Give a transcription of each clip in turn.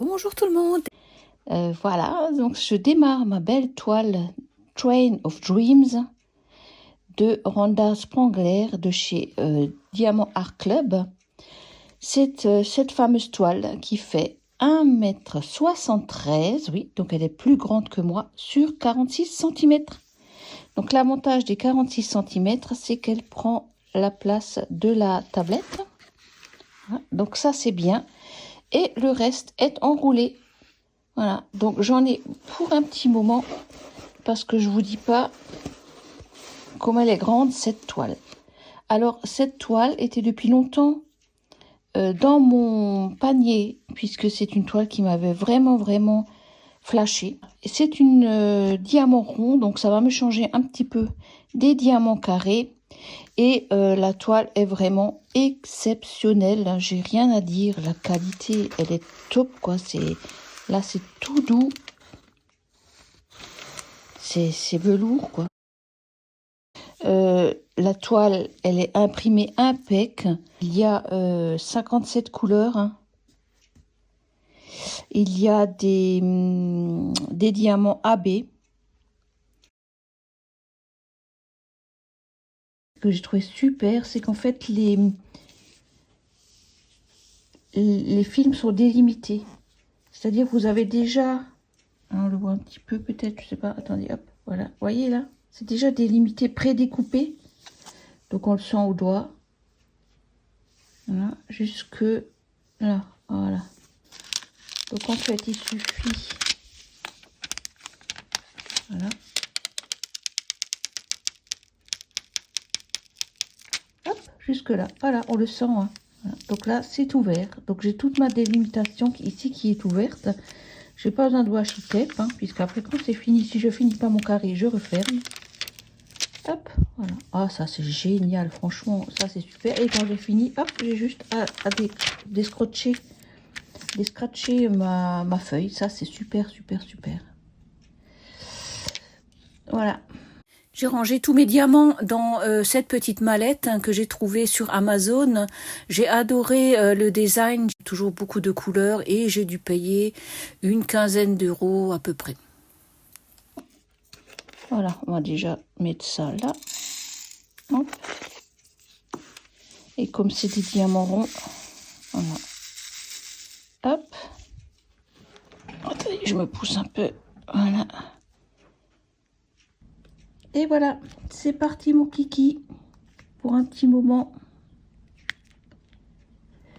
Bonjour tout le monde. Voilà, donc je démarre ma belle toile Train of Dreams de Rhonda Sprangler de chez Diamant Art Club. Cette fameuse toile qui fait 1,73 m, oui, donc elle est plus grande que moi, sur 46 cm. Donc l'avantage des 46 cm, c'est qu'elle prend la place de la tablette. Voilà, donc ça c'est bien. Et le reste est enroulé. Voilà, donc j'en ai pour un petit moment parce que je vous dis pas comme elle est grande cette toile. Alors cette toile était depuis longtemps dans mon panier puisque c'est une toile qui m'avait vraiment flashé. C'est une diamant rond, donc ça va me changer un petit peu des diamants carrés. Et la toile est vraiment exceptionnelle. J'ai rien à dire. La qualité, elle est top, quoi. Là, c'est tout doux. C'est velours, quoi. La toile, elle est imprimée impec. Il y a 57 couleurs. Hein. Il y a des diamants AB. Ce que j'ai trouvé super, c'est qu'en fait, les films sont délimités. C'est-à-dire que vous avez déjà... On le voit un petit peu peut-être, je sais pas. Attendez, hop, voilà. Vous voyez là? C'est déjà délimité, prédécoupé. Donc on le sent au doigt. Voilà, jusque là. Voilà. Donc en fait, il suffit. Voilà. Hop, jusque là. Voilà, on le sent. Hein. Voilà. Donc là, c'est ouvert. Donc j'ai toute ma délimitation ici qui est ouverte. J'ai pas besoin de washi tape, hein, puisqu'après quand c'est fini, si je finis pas mon carré, je referme. Hop, voilà. Ah, ça c'est génial, franchement, ça c'est super. Et quand j'ai fini, hop, j'ai juste à scratcher ma feuille. Ça c'est super. Voilà. J'ai rangé tous mes diamants dans cette petite mallette que j'ai trouvée sur Amazon. J'ai adoré le design, j'ai toujours beaucoup de couleurs et j'ai dû payer une quinzaine d'euros à peu près. Voilà, on va déjà mettre ça là. Hop. Et comme c'est des diamants ronds, voilà. Hop. Attendez, je me pousse un peu. Voilà. Et voilà, c'est parti mon kiki pour un petit moment.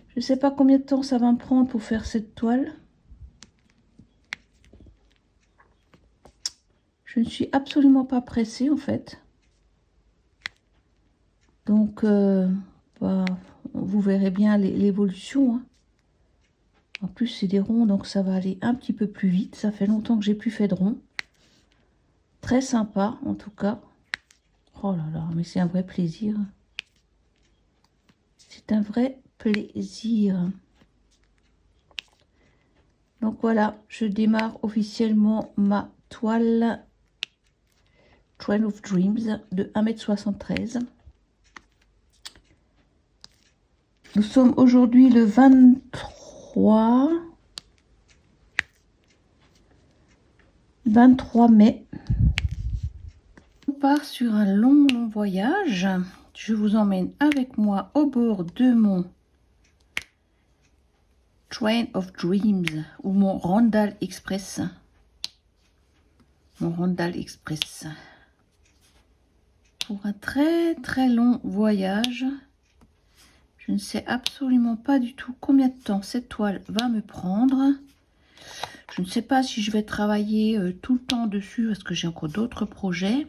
Je ne sais pas combien de temps ça va me prendre pour faire cette toile. Je ne suis absolument pas pressée en fait. Donc, vous verrez bien l'évolution. Hein. En plus, c'est des ronds, donc ça va aller un petit peu plus vite. Ça fait longtemps que j'ai plus fait de ronds. Très sympa, en tout cas. Oh là là, mais c'est un vrai plaisir. C'est un vrai plaisir. Donc voilà, je démarre officiellement ma toile Train of Dreams de 1,73 m. Nous sommes aujourd'hui le 23 mai. On part sur un long voyage. Je vous emmène avec moi au bord de mon Train of Dreams ou mon Randall Express. Mon Randall Express. Pour un très long voyage. Je ne sais absolument pas du tout combien de temps cette toile va me prendre. Je ne sais pas si je vais travailler tout le temps dessus parce que j'ai encore d'autres projets.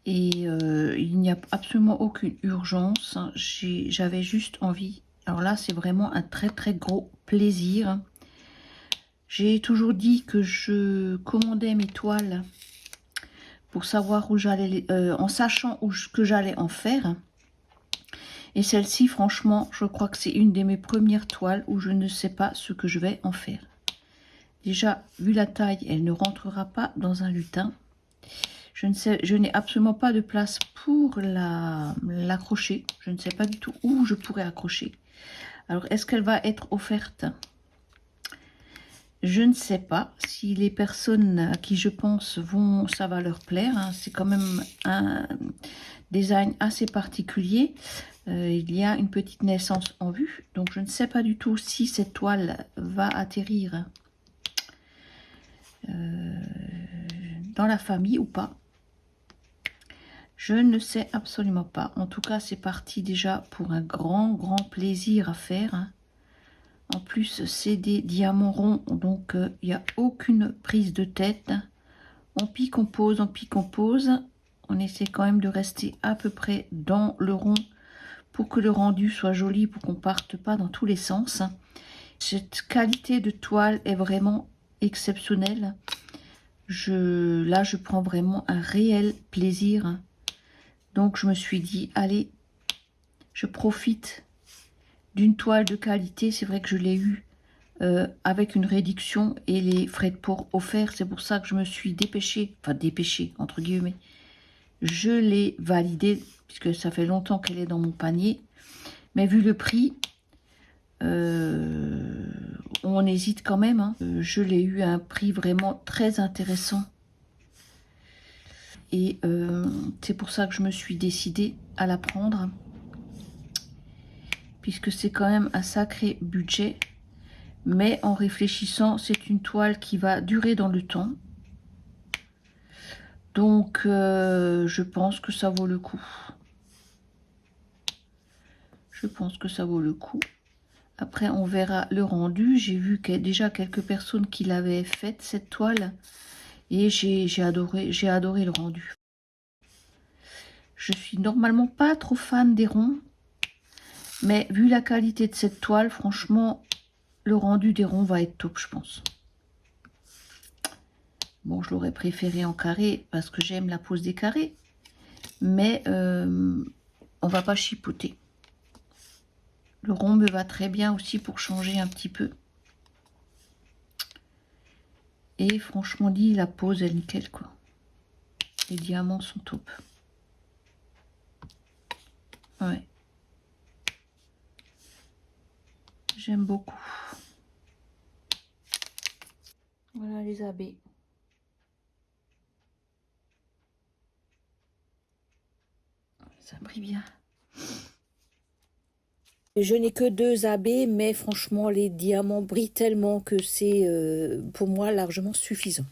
Et il n'y a absolument aucune urgence. J'avais juste envie. Alors là, c'est vraiment un très gros plaisir. J'ai toujours dit que je commandais mes toiles pour savoir où j'allais, en sachant que j'allais en faire. Et celle-ci, franchement, je crois que c'est une de mes premières toiles où je ne sais pas ce que je vais en faire. Déjà, vu la taille, elle ne rentrera pas dans un lutin. Je n'ai absolument pas de place pour l'accrocher. Je ne sais pas du tout où je pourrais accrocher. Alors, est-ce qu'elle va être offerte? Je ne sais pas si les personnes à qui je pense ça va leur plaire. Hein. C'est quand même un design assez particulier. Il y a une petite naissance en vue. Donc je ne sais pas du tout si cette toile va atterrir dans la famille ou pas. Je ne sais absolument pas. En tout cas, c'est parti déjà pour un grand plaisir à faire. Hein. En plus, c'est des diamants ronds, donc il n'y a aucune prise de tête. On pique, on pose, on pique, on pose. On essaie quand même de rester à peu près dans le rond pour que le rendu soit joli, pour qu'on ne parte pas dans tous les sens. Cette qualité de toile est vraiment exceptionnelle. Là, je prends vraiment un réel plaisir. Donc, je me suis dit, allez, je profite d'une toile de qualité. C'est vrai que je l'ai eu avec une réduction et les frais de port offerts. C'est pour ça que je me suis dépêchée, enfin dépêchée, entre guillemets. Je l'ai validée, puisque ça fait longtemps qu'elle est dans mon panier. Mais vu le prix, on hésite quand même. Hein. Je l'ai eu à un prix vraiment très intéressant. Et c'est pour ça que je me suis décidée à la prendre. Puisque c'est quand même un sacré budget. Mais en réfléchissant, c'est une toile qui va durer dans le temps. Donc, je pense que ça vaut le coup. Je pense que ça vaut le coup. Après, on verra le rendu. J'ai vu qu'il y a déjà quelques personnes qui l'avaient faite, cette toile. Et j'ai adoré le rendu. Je suis normalement pas trop fan des ronds. Mais vu la qualité de cette toile, franchement, le rendu des ronds va être top, je pense. Bon, je l'aurais préféré en carré parce que j'aime la pose des carrés. Mais on va pas chipoter. Le rond me va très bien aussi pour changer un petit peu. Et franchement dit, la pose est nickel quoi. Les diamants sont top. Ouais. J'aime beaucoup. Voilà les abeilles. Ça brille bien. Je n'ai que 2 abeilles, mais franchement, les diamants brillent tellement que c'est pour moi largement suffisant.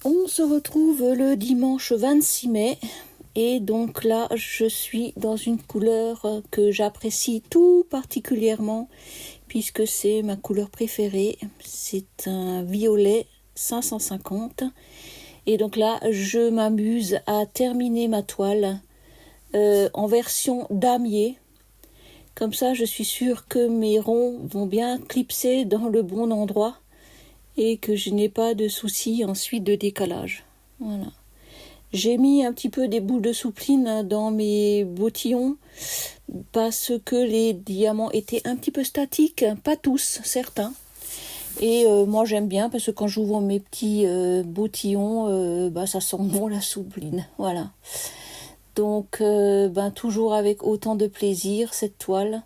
On se retrouve le dimanche 26 mai et donc là je suis dans une couleur que j'apprécie tout particulièrement puisque c'est ma couleur préférée, c'est un violet 550 et donc là je m'amuse à terminer ma toile en version damier. Comme ça je suis sûre que mes ronds vont bien clipser dans le bon endroit et que je n'ai pas de soucis ensuite de décalage. Voilà. J'ai mis un petit peu des boules de soupline dans mes bottillons parce que les diamants étaient un petit peu statiques, pas tous, certains. Et moi j'aime bien parce que quand j'ouvre mes petits bottillons, ça sent bon la soupline. Voilà. Donc toujours avec autant de plaisir cette toile.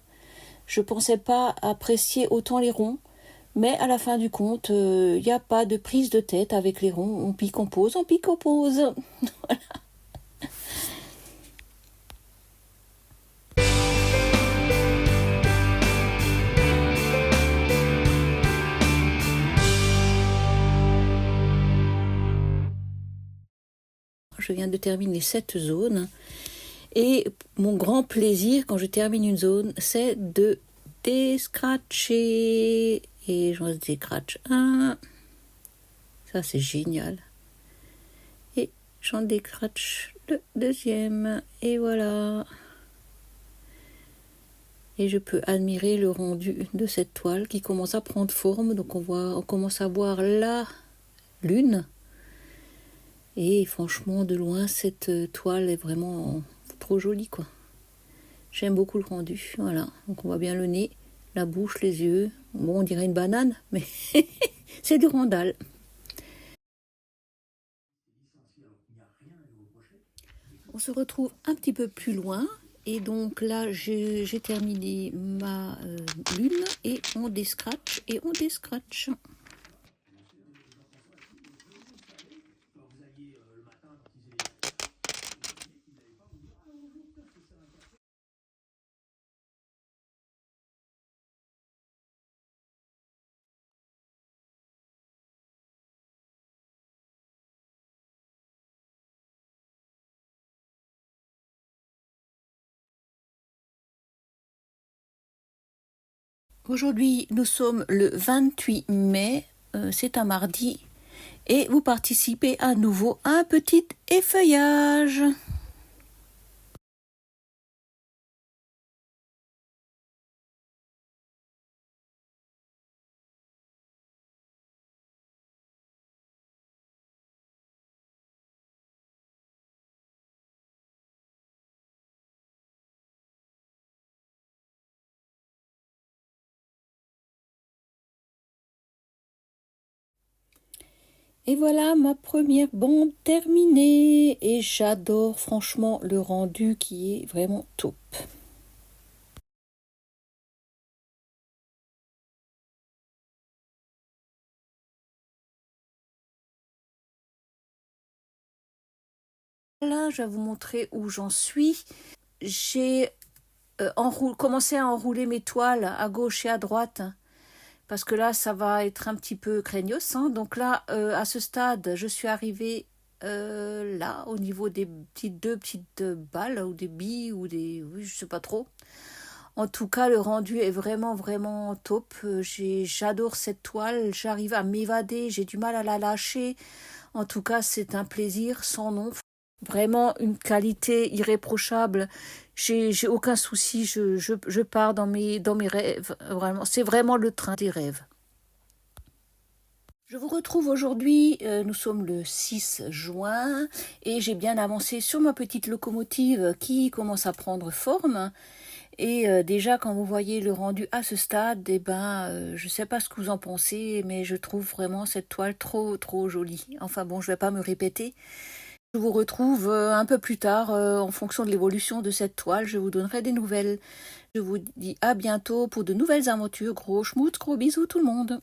Je pensais pas apprécier autant les ronds. Mais à la fin du compte, il n'y a pas de prise de tête avec les ronds. On pique, on pose, on pique, on pose. Voilà. Je viens de terminer cette zone. Et mon grand plaisir quand je termine une zone, c'est de déscratcher. Et j'en décratche un. Ça, c'est génial. Et j'en décratche le deuxième. Et voilà. Et je peux admirer le rendu de cette toile qui commence à prendre forme. Donc on commence à voir la lune. Et franchement, de loin, cette toile est vraiment trop jolie, quoi. J'aime beaucoup le rendu. Voilà. Donc on voit bien le nez, la bouche, les yeux. Bon, on dirait une banane, mais c'est du Randall. On se retrouve un petit peu plus loin. Et donc là, j'ai terminé ma lune et on déscratche et on déscratche. Aujourd'hui, nous sommes le 28 mai, c'est un mardi, et vous participez à nouveau à un petit effeuillage. Et voilà ma première bande terminée, et j'adore franchement le rendu qui est vraiment top. Là, je vais vous montrer où j'en suis. J'ai commencé à enrouler mes toiles à gauche et à droite, parce que là, ça va être un petit peu craignos. Hein. Donc là, à ce stade, je suis arrivée là, au niveau des deux petites balles, ou des billes, ou des... Oui, je sais pas trop. En tout cas, le rendu est vraiment, vraiment top. J'adore cette toile, j'arrive à m'évader, j'ai du mal à la lâcher. En tout cas, c'est un plaisir sans nom. Vraiment une qualité irréprochable. J'ai aucun souci, je pars dans mes rêves. Vraiment, c'est vraiment le train des rêves. Je vous retrouve aujourd'hui, nous sommes le 6 juin, et j'ai bien avancé sur ma petite locomotive qui commence à prendre forme. Et déjà, quand vous voyez le rendu à ce stade, je sais pas ce que vous en pensez, mais je trouve vraiment cette toile trop, trop jolie. Enfin bon, je vais pas me répéter. Je vous retrouve un peu plus tard, en fonction de l'évolution de cette toile, je vous donnerai des nouvelles. Je vous dis à bientôt pour de nouvelles aventures. Gros schmoutz, gros bisous tout le monde.